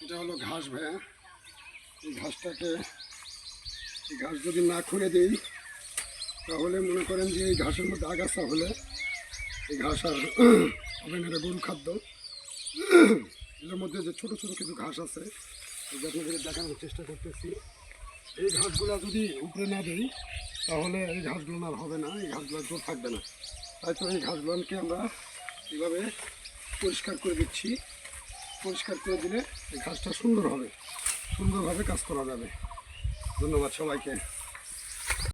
এটা হলো ঘাস ভাইয়া। এই ঘাস যদি না খুঁড়ে দিই তাহলে মনে করেন যে এই ঘাসের মধ্যে আগাছা হলে এই ঘাস আর হবে না, এটা গরু খাদ্য। এর মধ্যে যে ছোট ছোট কিছু ঘাস আছে, এই যে আপনাদের দেখানোর চেষ্টা করতেছি, এই ঘাসগুলো যদি উপরে না দিই তাহলে এই ঘাসগুলো আর হবে না, এই ঘাসগুলো জোর থাকবে না। তাই তো এই ঘাসগুলোকে আমরা এইভাবে পরিষ্কার করে দিচ্ছি। পরিষ্কার করে দিলে এই ঘাসটা সুন্দর হবে, সুন্দরভাবে কাজ করা যাবে। ধন্যবাদ সবাইকে।